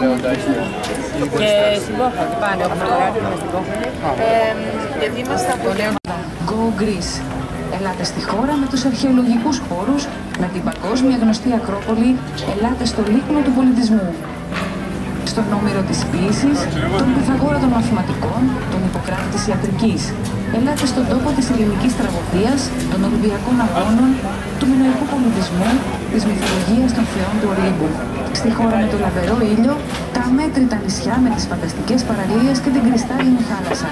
Και στην Κόχωνη πάνε, όπως αγοράζουν στην Κόχωνη. Γιατί είμαστε από το νέο Go Greece. Ελάτε στη χώρα με τους αρχαιολογικούς χώρους, με την παγκόσμια γνωστή Ακρόπολη, ελάτε στο λίκνο του πολιτισμού. Στον όμηρο της ποίησης, τον Πυθαγόρα των μαθηματικών, τον Ιπποκράτη της ιατρικής. Ελάτε στον τόπο της ελληνικής τραγωδίας, των Ολυμπιακών αγώνων, του μινωικού πολιτισμού, της μυθολογίας των θεών του Ολύμπου. Στη χώρα με το λαβερό ήλιο, τα αμέτρητα νησιά με τις φανταστικές παραλίες και την κρυστάλλινη θάλασσα.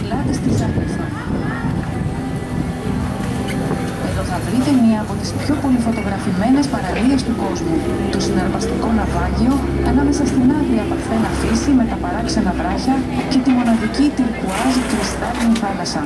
Ελάτε στη Ζάκυνθο. Εδώ θα βρείτε μία από τις πιο πολύ φωτογραφημένες παραλίες του κόσμου. Το συναρπαστικό ναυάγιο ανάμεσα στην άγρια παρθένα φύση με τα παράξενα βράχια και τη μοναδική τυρκουάζ κρυστάλλινη θάλασσα.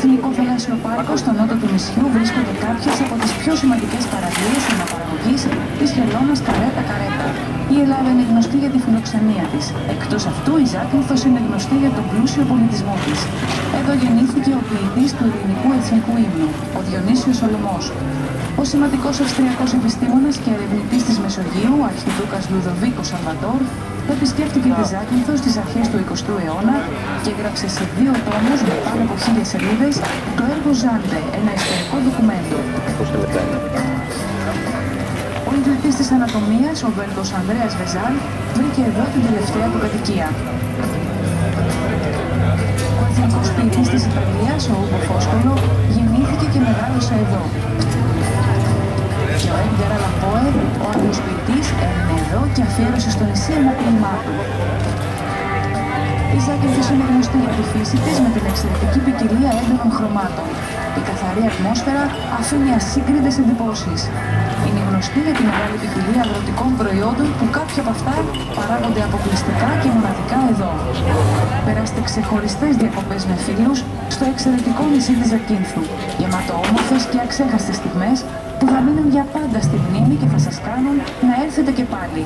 Εθνικό Θαλάσσιο Πάρκο στο νότο του νησιού βρίσκονται κάποιες από τις πιο σημαντικές παραλίες αναπαραγωγής της χελώνας Καρέτα Καρέτα. Η Ελλάδα είναι γνωστή για τη φιλοξενία της. Εκτός αυτού, η Ζάκυνθος είναι γνωστή για τον πλούσιο πολιτισμό της. Εδώ γεννήθηκε ο ποιητής του ελληνικού εθνικού ύμνου, ο Διονύσιος Σολωμός. Ο σημαντικός αυστριακός επιστήμονας και ερευνητής της Μεσογείου, ο αρχιδούκας Λουδοβίκος Σαλβαντόρ, επισκέφτηκε τη Ζάκυνθο στις αρχές του 20ου αιώνα και έγραψε σε 2 τόμους με πάνω από 1000 σελίδες το έργο Ζάντε, ένα ιστορικό ντοκουμέντο. Ο ιδρυτής της ανατομίας, ο Βέλγος Ανδρέας Βεζάλ, βρήκε εδώ την τελευταία του κατοικία. Ο εθνικός ποιητής της Ιταλίας, ο Ούγκο Φόσκολο, γεννήθηκε και μεγάλωσε εδώ. Και ο Έντγκαρ Αλαν Πόε, ο Άγγλος ποιητής, έμεινε εδώ και αφιέρωσε στο νησί ένα ποίημά του. Η Ζάκυνθος είναι γνωστή για τη φύση της με την εξαιρετική ποικιλία έντονων χρωμάτων. Η καθαρή ατμόσφαιρα αφήνει ασύγκριτες εντυπώσεις. Είναι γνωστή για τη μεγάλη ποικιλία αγροτικών προϊόντων που κάποια από αυτά παράγονται αποκλειστικά και μοναδικά εδώ. Περάστε ξεχωριστές διακοπές με φίλους στο εξαιρετικό νησί της Ζακύνθου, γεμάτο όμορφες και αξέχαστες στιγμές που θα μείνουν για πάντα στη μνήμη και θα σας κάνουν να έρθετε και πάλι.